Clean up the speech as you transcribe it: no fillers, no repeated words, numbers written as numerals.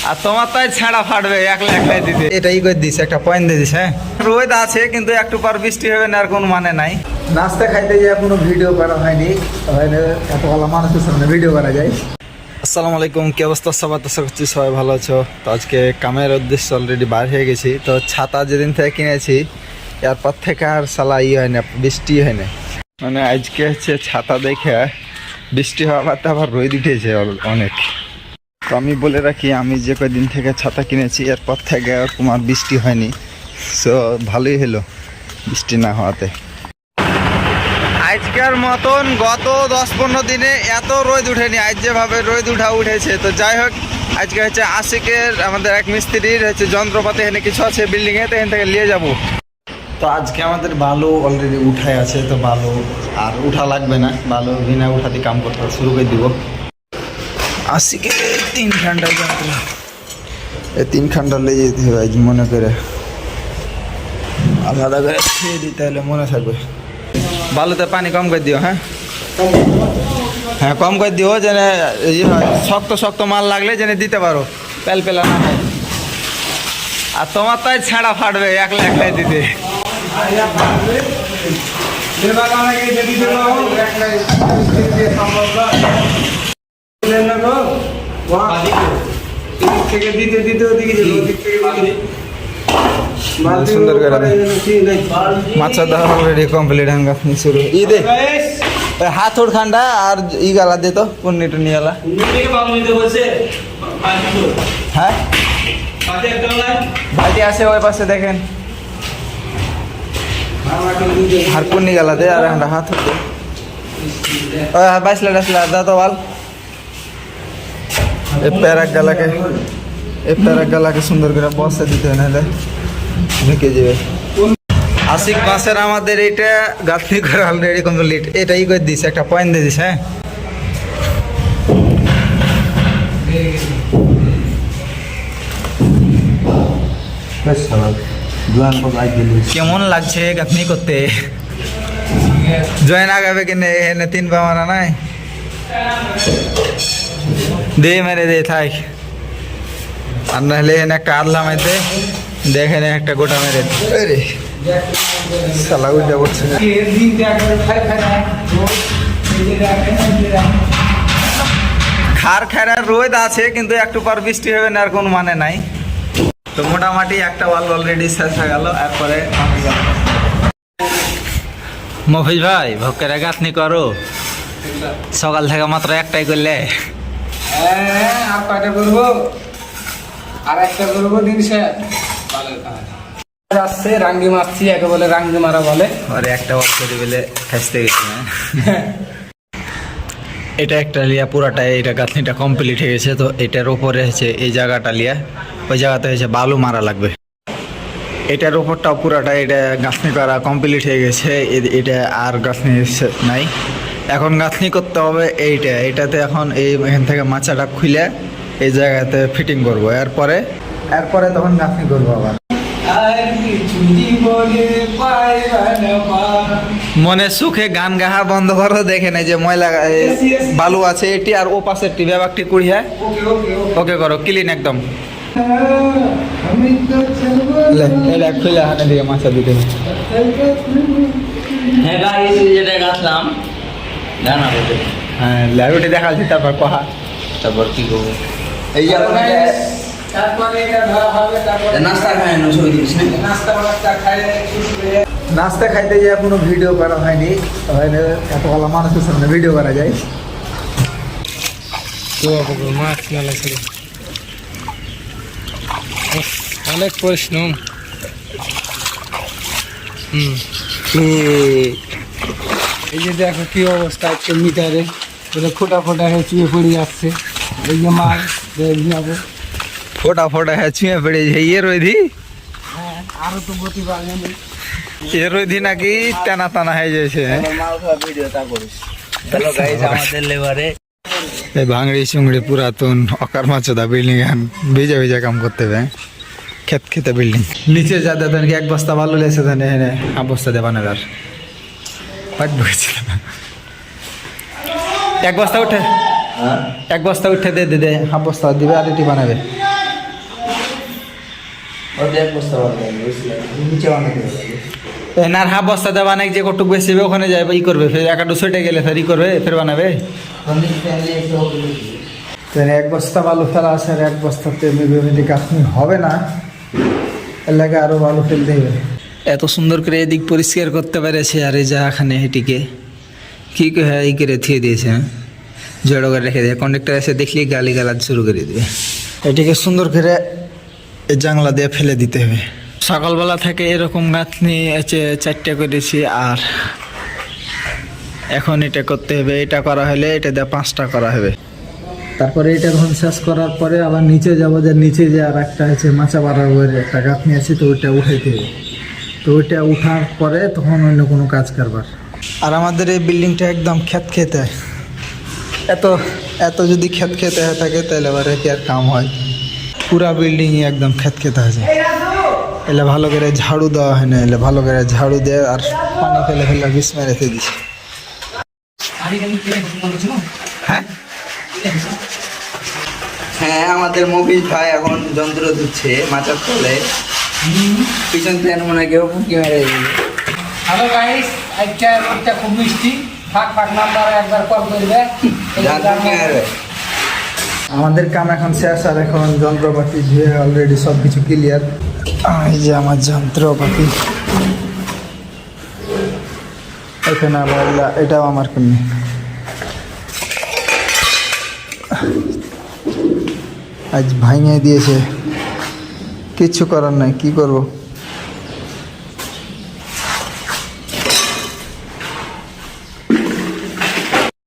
আর তোমার তাই ছাড়া ফাটবে একলা একলাই দিতে, এটাই করে দিস একটা পয়েন্ট দিয়ে দিস। হ্যাঁ, রোদ আছে কিন্তু একটু পর বৃষ্টি হবে না, আর কোনো মানে নাই। নাস্তা খাইতে গিয়ে কোনো ভিডিও করা হয়নি, এত ভালো মানুষের সামনে ভিডিও করা যায়। আসসালামু আলাইকুম, কি অবস্থা সবার? আশা করছি সবাই ভালো আছো। তো আজকে কামের উদ্দেশ্যে অলরেডি বার হয়ে গেছি। তো ছাতা যেদিন থেকে কিনেছি এরপর থেকে আর সালা হয় না, বৃষ্টি হয় না। মানে আজকে হচ্ছে ছাতা দেখে বৃষ্টি হওয়ার আবার রোদ উঠেছে অনেক। তো আমি বলে রাখি, আমি যে কদিন থেকে ছাতা কিনেছি এরপর থেকে আর তোমার বৃষ্টি হয়নি। সো ভালোই হলো বৃষ্টি না হওয়াতে। আজকের মতন গত 10-15 দিনে এত রোদ উঠেনি, আজ যেভাবে রোদ উঠেছে। তো যাই হোক, আজকে হচ্ছে আশিকের আমাদের এক মিস্ত্রির হচ্ছে যন্ত্রপাতি এখানে কিছু আছে বিল্ডিংয়ে, তো এখান থেকে নিয়ে যাবো। তো আজকে আমাদের বালু অলরেডি উঠায় আছে, তো বালু আর উঠা লাগবে না, বালু বিনা উঠাতে কাম করতে শুরু করে দিব। আশিকে 3 ঘন্টা যন্ত্র, এই 3 ঘন্টা লেগে যেতে হবে আজ, মনে করে আলাদা করে খেয়ে দিতে হলে মনে থাকবে। বালুতে পানি কম করে দিও। হ্যাঁ হ্যাঁ, কম করে দিও, যেন শক্ত শক্ত মাল লাগলে যেন দিতে পারো, পেলা না হয়। আর তোমার তাই ছাড়া ফাটবে একলা একলাই দিতে। সুন্দর করে মাছ দেওয়া অলরেডি কমপ্লিট। শুরু ই দে হাত ওর খান্ডা আর ই গালা দে তো পুন্নি টুনি গালা। হ্যাঁ ভাইটি আছে ওই পাশে দেখেন, আর পুন্নি গালা দে আর হাত দে। বাইসলা টাসলা দা তো বাল প্যারাক গালাকে সুন্দর করে বসে দিতে হয়, নাহলে ঢুকে যাবে। আশিক মাসের আমাদের এইটা গাঁথনি করে অলরেডি কমপ্লিট, এটাই করে দিস একটা পয়েন্ট দিয়ে দিস। হ্যাঁ কেমন লাগছে গাঁথনি করতে? জয়েন আগাবে কিনে এনে 3 পা মারা নাই দে মেরে দে থাক, আর নাহলে এনে একটা আদলা মাইতে দেখেন একটা গোটা মেরে রে সালা উঠে পড়ছে। খার খাড়ার রোদ আছে কিন্তু একটু পর বৃষ্টি হবে না, আর কোনো মানে নাই। তো মোটামুটি একটা ওয়াল অলরেডি শেষ হয়ে গেল। এরপরে মফিজ ভাই ভক্কের গাঁথনি করো, সকাল থেকে মাত্র একটাই করলে। হ্যাঁ আর কয়টা করবো? আর একটা করবো দিন শেষ। আসছে রাঙ্গি মারছি, একে বলে রাঙ্গি মারা বলে। আরে একটা ওয়াল করে বলে খাইতে গেছি। এটা একটা লিয়া পুরাটা, এটা গাঁথনিটা কমপ্লিট হয়ে গেছে। তো এটার উপরে হচ্ছে এই জায়গাটা লিয়া, ওই জায়গাতে হচ্ছে বালু মারা লাগবে। এটার উপরটাও পুরাটা এটা গাঁথনি করা কমপ্লিট হয়ে গেছে। এটা আর গাঁথনি নাই, এখন গাঁথনি করতে হবে এইটাতে। এখন এখান থেকে মাচাটা খুলে এই জায়গাতে ফিটিং করবো, এরপরে তখন গাঁথনি করবো আবার। মনে সুখে গান গাহা বন্ধ করো, দেখে নেই যে ময়লা বালু আছে এটি আর ও পাশের টি ব্যাগটি কুড়িয়ে ওকে করো ক্লিন একদম। এটা খুলে হাতে দিয়ে মাছা দিতে। হ্যাঁ ল্যাবটি দেখাচ্ছি, তারপর কহা, তারপর কি করবো। এই নাস্তা খাইতে গিয়ে কোনো ভিডিও করা হয়নি, এত ভালো মানুষের সামনে ভিডিও করা যায়। অনেক পরিশ্রম। এই যে দেখো কি অবস্থা হচ্ছে মিটারে, ফোটা হয়ে চুয়ে পড়ে যাচ্ছে। এই যে মাছ যাবো ফোটা হ্যাঁ ছুঁয়ে পড়ে ইয়ে রোধি। হ্যাঁ আরো তো গতি বাড়েনি, এ রোধি নাকি টানা হয়ে যাচ্ছে। এই ভাঙড়ি চুংড়ি পুরাতন অকার মাছদা বিল্ডিং এখন ভিজা কাম করতে হবে। খেতে বিল্ডিং নিচে যা দেন কি 1 বস্তা বালু লেছে দেন, এখানে 1 বস্তা দেবানের আর পাট বসে 1 বস্তা উঠে 1 বস্তা উঠে দে 1 বস্তা দিবে আর এটি বানাবে। এনার হাফ বস্তাতে বানাই যে কটুক বেশি হবে ওখানে যাবে ই করবে, ফের একাটু সেটে গেলে ফের ই করবে, ফের বানাবে। এক বস্তা বালু ফেলা আছে আর এক বস্তাতে মেঘে গাঁথনি হবে না, এর লাগে আরো বালু ফেলতে হবে। এত সুন্দর করে এদিক পরিষ্কার করতে পেরেছে, আর এই যা এখানে এটিকে কি ই করে থিয়ে দিয়েছে, জড়ো করে রেখে দিয়ে কন্ডাক্টর এসে দেখলি গালি গালাজ শুরু করে দিবে। এটিকে সুন্দর করে এই জাংলা দিয়ে ফেলে দিতে হবে। সকালবেলা থেকে এরকম গাঁথনি আছে 4টে করেছি, আর এখন এটা করতে হবে। এটা করা হলে এটা দিয়ে 5টা করা হবে। তারপরে এটা যখন শেষ করার পরে আবার নিচে যাবো, যে নিচে যে আর একটা আছে মাচা বাড়ার বইয়ের একটা গাঁথনি আছে, তো ওইটা উঠাইতে হবে। তো ওইটা উঠার পরে তখন অন্য কোনো কাজ কারবার। আর আমাদের এই বিল্ডিংটা একদম খেত খেতে, এত এত যদি খেত খেতে হয়ে থাকে তাহলে আবার কি আর কাম হয়? পুরা বিল্ডিংই একদম খেত খেতে হয়ে যায়। এলে ভালো করে ঝাড়ু দেওয়া হয় না, এলে ভালো করে ঝাড়ু দিয়ে আর পানি ফেলে ফেলে বিস্মে রেখে দিছি। হ্যাঁ হ্যাঁ, আমাদের মুভিজ ভাই এখন যন্ত্র দিচ্ছে মাচার তলে, পিছন থেকে মনে হয় কেউ ফুকি মেরে দিল। হ্যালো গাইস, আজকে একটা খুব মিষ্টি ফাঁক নাম্বারে একবার কল করবে। আমাদের কাম এখন শেষ, আর এখন যন্ত্রপাতি ধুয়ে অলরেডি সব কিছু ক্লিয়ার। এই যে আমার যন্ত্রপাতি এখানে, আবার এটাও আমার কিনে। আজ ভাঙিয়ে দিয়েছে, কিচ্ছু করার নাই, কি করবো।